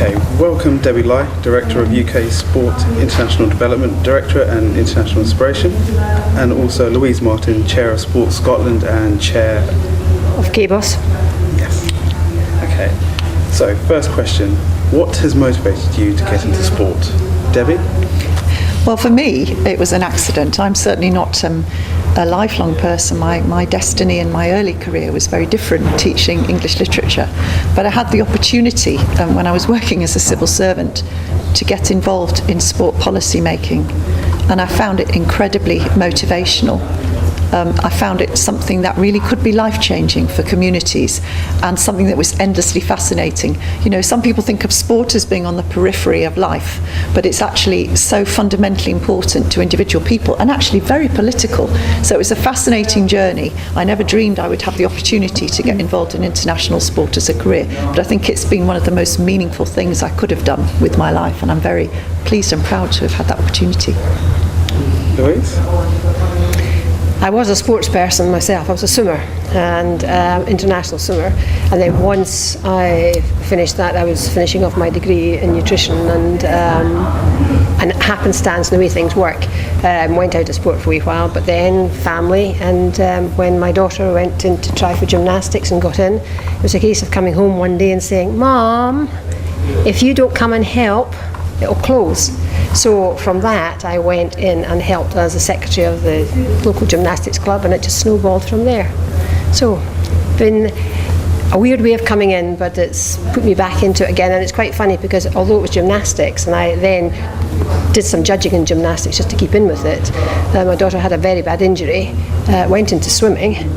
Okay, welcome Debbie Lai, Director of UK Sport International Development Directorate and International Inspiration, and also Louise Martin, Chair of Sport Scotland and Chair of KBOS. Yes. Okay, so first question, what has motivated you to get into sport? Debbie? Well, for me, it was an accident. I'm certainly not a lifelong person. My destiny in my early career was very different, teaching English literature. But I had the opportunity, when I was working as a civil servant, to get involved in sport policy making. And I found it incredibly motivational. I found it something that really could be life-changing for communities and something that was endlessly fascinating. You know, some people think of sport as being on the periphery of life, but it's actually so fundamentally important to individual people and actually very political. So it was a fascinating journey. I never dreamed I would have the opportunity to get involved in international sport as a career, but I think it's been one of the most meaningful things I could have done with my life, and I'm very pleased and proud to have had that opportunity. Louise? I was a sports person myself. I was a swimmer and international swimmer, and then once I finished that, I was finishing off my degree in nutrition, and happenstance, the way things work, went out of sport for a wee while, but then family, and when my daughter went in to try for gymnastics and got in, it was a case of coming home one day and saying, "Mom, if you don't come and help, it'll close." So from that I went in and helped as a secretary of the local gymnastics club, and it just snowballed from there. So been a weird way of coming in, but it's put me back into it again. And it's quite funny because although it was gymnastics, and I then did some judging in gymnastics just to keep in with it, my daughter had a very bad injury, went into swimming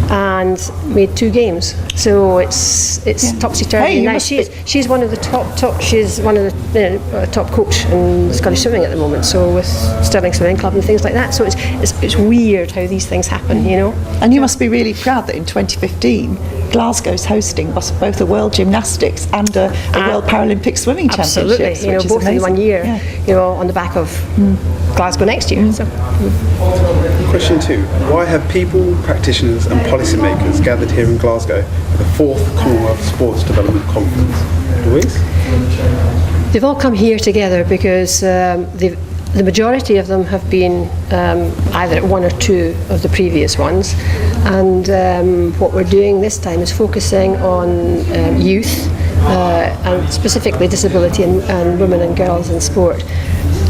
and made 2 games. So it's topsy-turvy. Hey, now she's one of the top. She's one of the top coach in Scottish swimming at the moment. So with Stirling Swimming Club and things like that. So it's weird how these things happen, you know. And you must be really proud that in 2015 Glasgow's hosting both a World Gymnastics and a World Paralympic Swimming Championships. Absolutely, you know, both in 1 year. Yeah. You know, on the back of Glasgow next year. So. Question 2. Why have people, practitioners and policymakers gathered here in Glasgow for the 4th Commonwealth Sports Development Conference? Louise? They've all come here together because the majority of them have been either at 1 or 2 of the previous ones, and what we're doing this time is focusing on youth and specifically disability and women and girls in sport.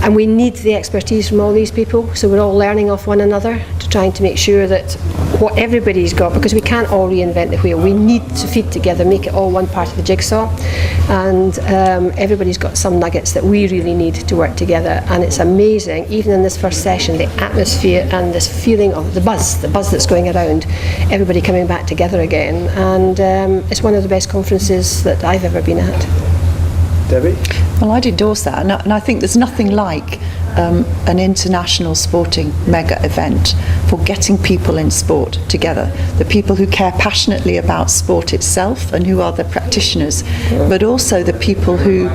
And we need the expertise from all these people, so we're all learning off one another to trying to make sure that what everybody's got, because we can't all reinvent the wheel, we need to feed together, make it all one part of the jigsaw, and everybody's got some nuggets that we really need to work together. And it's amazing, even in this first session, the atmosphere and this feeling of the buzz that's going around, everybody coming back together again, and it's one of the best conferences that I've ever been at. Debbie? Well, I'd endorse that, and I think there's nothing like an international sporting mega event for getting people in sport together. The people who care passionately about sport itself and who are the practitioners, but also the people who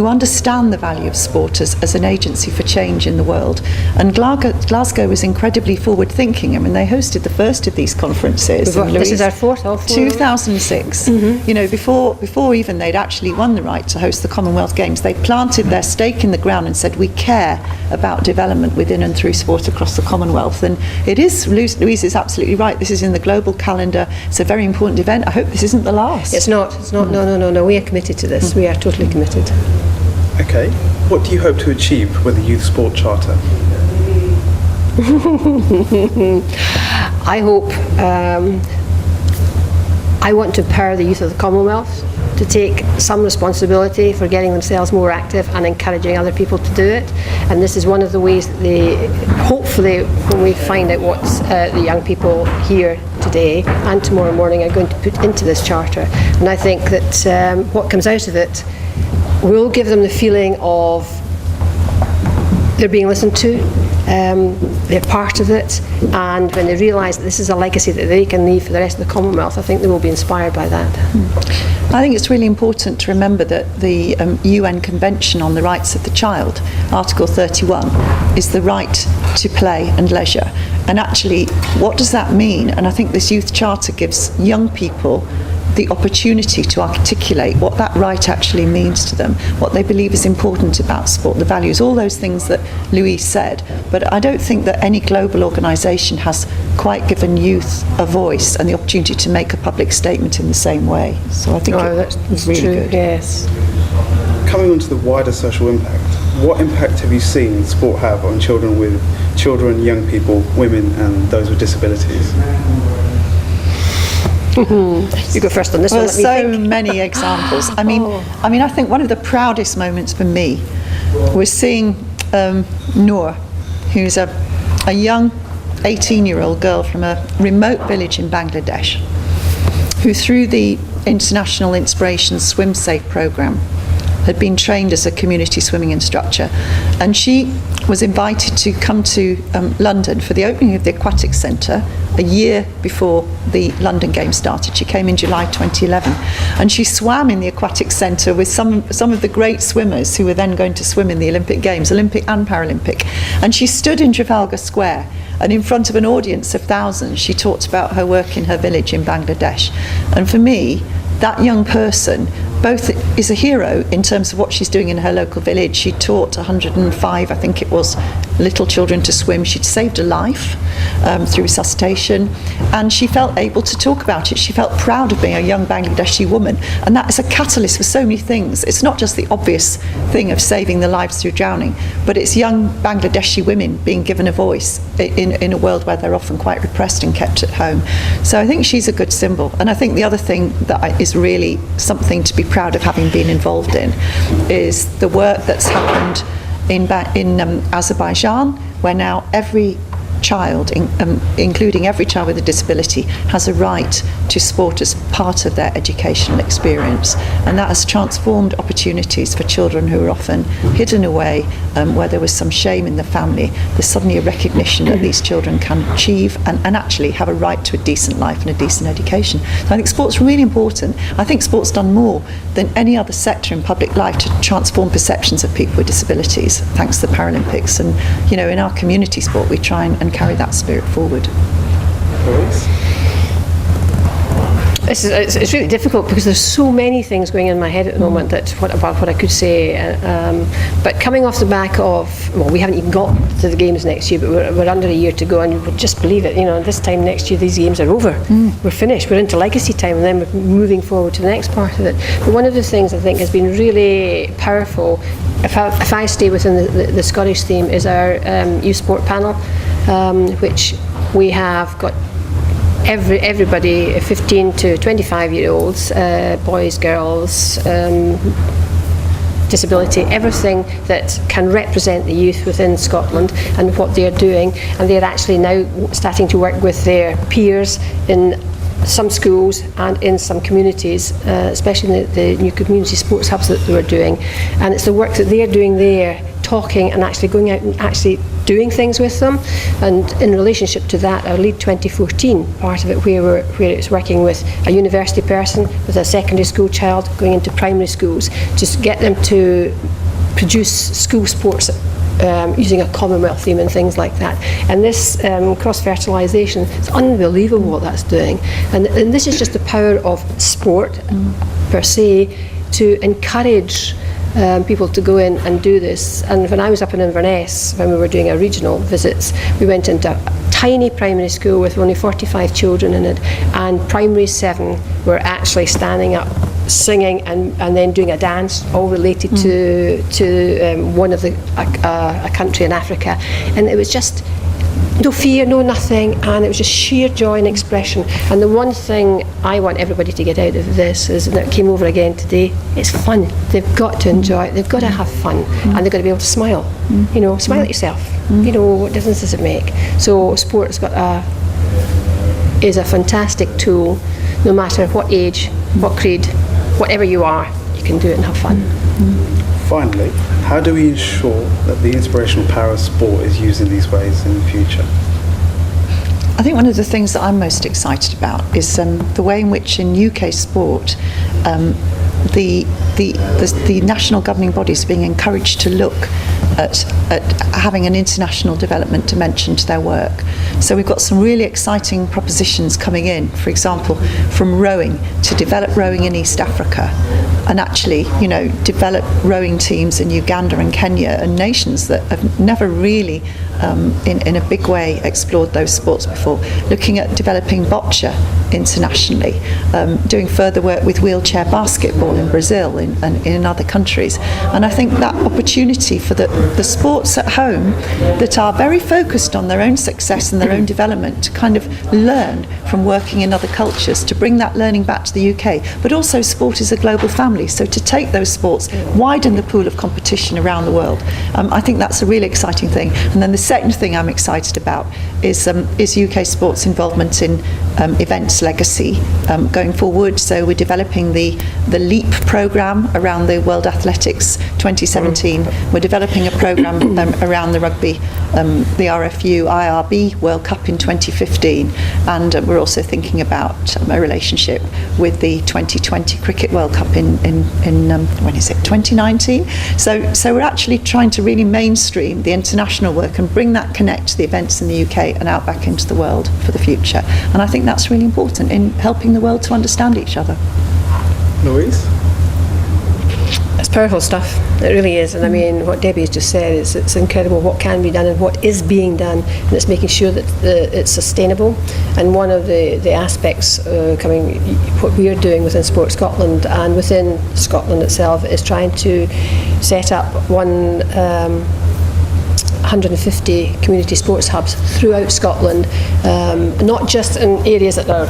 understand the value of sport as an agency for change in the world. And Glasgow was incredibly forward-thinking. I mean, they hosted the first of these conferences. This is our fourth. 2006. You know, before even they'd actually won the right to host the Commonwealth Games, they planted their stake in the ground and said, we care about development within and through sport across the Commonwealth. And it is, Louise is absolutely right, this is in the global calendar, it's a very important event. I hope this isn't the last. It's not, no, we are committed to this, we are totally committed. Okay, what do you hope to achieve with the Youth Sport Charter? I hope, I want to empower the youth of the Commonwealth to take some responsibility for getting themselves more active and encouraging other people to do it. And this is one of the ways that they, hopefully, when we find out what the young people here today and tomorrow morning are going to put into this charter. And I think that what comes out of it will give them the feeling of they're being listened to, they're part of it, and when they realise that this is a legacy that they can leave for the rest of the Commonwealth, I think they will be inspired by that. I think it's really important to remember that the UN Convention on the Rights of the Child, Article 31, is the right to play and leisure. And actually, what does that mean? And I think this Youth Charter gives young people the opportunity to articulate what that right actually means to them, what they believe is important about sport, the values, all those things that Louise said. But I don't think that any global organisation has quite given youth a voice and the opportunity to make a public statement in the same way. So I think that's really true. good. Yes. Coming on to the wider social impact, what impact have you seen sport have on children, young people, women and those with disabilities? You go first on this Well, one. Let me so think. many examples. I mean, I think one of the proudest moments for me was seeing Noor, who's a young 18-year-old girl from a remote village in Bangladesh, who through the International Inspiration Swim Safe programme had been trained as a community swimming instructor, and she was invited to come to London for the opening of the aquatic centre a year before the London Games started. She came in July 2011, and she swam in the aquatic centre with some of the great swimmers who were then going to swim in the Olympic Games, Olympic and Paralympic. And she stood in Trafalgar Square, and in front of an audience of thousands, she talked about her work in her village in Bangladesh. And for me, that young person both is a hero in terms of what she's doing in her local village. She taught 105, I think it was, little children to swim. She'd saved a life through resuscitation, and she felt able to talk about it. She felt proud of being a young Bangladeshi woman, and that is a catalyst for so many things. It's not just the obvious thing of saving the lives through drowning, but it's young Bangladeshi women being given a voice in a world where they're often quite repressed and kept at home. So I think she's a good symbol. And I think the other thing that is really something to be proud of having been involved in is the work that's happened in Azerbaijan, where now every child, including every child with a disability, has a right to sport as part of their educational experience. And that has transformed opportunities for children who are often hidden away, where there was some shame in the family. There's suddenly a recognition that these children can achieve and actually have a right to a decent life and a decent education. So I think sport's really important. I think sport's done more than any other sector in public life to transform perceptions of people with disabilities, thanks to the Paralympics. And, you know, in our community sport, we try and carry that spirit forward. It's really difficult because there's so many things going in my head at the moment that about what I could say. But coming off the back of, well, we haven't even got to the games next year, but we're under a year to go, and you would just believe it. You know, this time next year these games are over. We're finished. We're into legacy time, and then we're moving forward to the next part of it. But one of the things I think has been really powerful, if I stay within the Scottish theme, is our youth sport panel, which we have got. Everybody, 15 to 25-year-olds, boys, girls, disability, everything that can represent the youth within Scotland and what they're doing. And they're actually now starting to work with their peers in some schools and in some communities, especially in the new community sports hubs that we're doing. And it's the work that they're doing there, talking and actually going out and actually doing things with them. And in relationship to that, our Lead 2014 part of it, where it's working with a university person, with a secondary school child, going into primary schools, just get them to produce school sports using a Commonwealth theme and things like that. And this cross-fertilisation, it's unbelievable what that's doing. And this is just the power of sport per se to encourage people to go in and do this. And when I was up in Inverness, when we were doing our regional visits, we went into a tiny primary school with only 45 children in it, and primary 7 were actually standing up, singing and then doing a dance, all related to one of a country in Africa. And it was just no fear, no nothing, and it was just sheer joy and expression. And the one thing I want everybody to get out of this is, and it came over again today, it's fun. They've got to enjoy it, they've got to have fun, and they've got to be able to smile. You know, smile at yourself. You know, what difference does it make? So sport's is a fantastic tool, no matter what age, what creed, whatever you are, you can do it and have fun. Finally, how do we ensure that the inspirational power of sport is used in these ways in the future? I think one of the things that I'm most excited about is the way in which in UK sport the national governing bodies are being encouraged to look at having an international development dimension to their work. So we've got some really exciting propositions coming in, for example, from rowing, to develop rowing in East Africa, and actually, develop rowing teams in Uganda and Kenya, and nations that have never really in a big way explored those sports before. Looking at developing bocce internationally, doing further work with wheelchair basketball in Brazil and in other countries. And I think that opportunity for the sports at home that are very focused on their own success and their own development, to kind of learn from working in other cultures, to bring that learning back to the UK. But also, sport is a global family, so to take those sports, widen the pool of competition around the world. I think that's a really exciting thing. And then the second thing I'm excited about is UK sports involvement in events legacy going forward. So we're developing the LEAP programme around the World Athletics 2017. We're developing a programme around the rugby, the RFU IRB World Cup in 2015, and we're also thinking about a relationship with the 2020 Cricket World Cup in when is it, 2019? So we're actually trying to really mainstream the international work and bring that connect to the events in the UK and out back into the world for the future. And I think that's really important in helping the world to understand each other. Louise? It's powerful stuff. It really is. And I mean, what Debbie has just said is it's incredible what can be done and what is being done, and it's making sure that it's sustainable. And one of the aspects what we are doing within Sport Scotland and within Scotland itself is trying to set up 150 community sports hubs throughout Scotland, not just in areas that are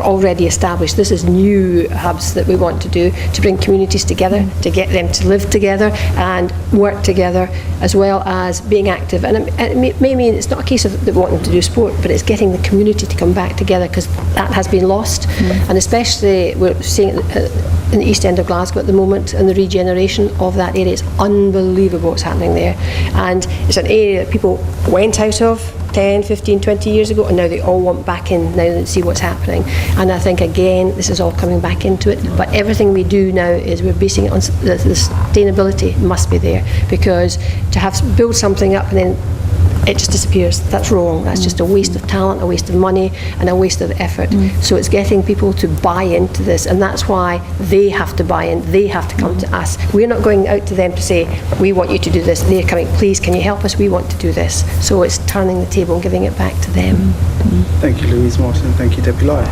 already established. This is new hubs that we want to do to bring communities together, to get them to live together and work together, as well as being active. And it may mean it's not a case of they want them to do sport, but it's getting the community to come back together, because that has been lost. And especially we're seeing it in the East End of Glasgow at the moment, and the regeneration of that area. It's unbelievable what's happening there. And it's an area that people went out of 10, 15, 20 years ago, and now they all want back in now and see what's happening. And I think, again, this is all coming back into it. But everything we do now is we're basing it on the sustainability must be there, because to build something up and then it just disappears, that's wrong. That's just a waste of talent, a waste of money, and a waste of effort. So it's getting people to buy into this, and that's why they have to buy in. They have to come to us. We're not going out to them to say, we want you to do this. They're coming, please, can you help us? We want to do this. So it's turning the table and giving it back to them. Thank you, Louise Martin. Thank you, Debbie Lai.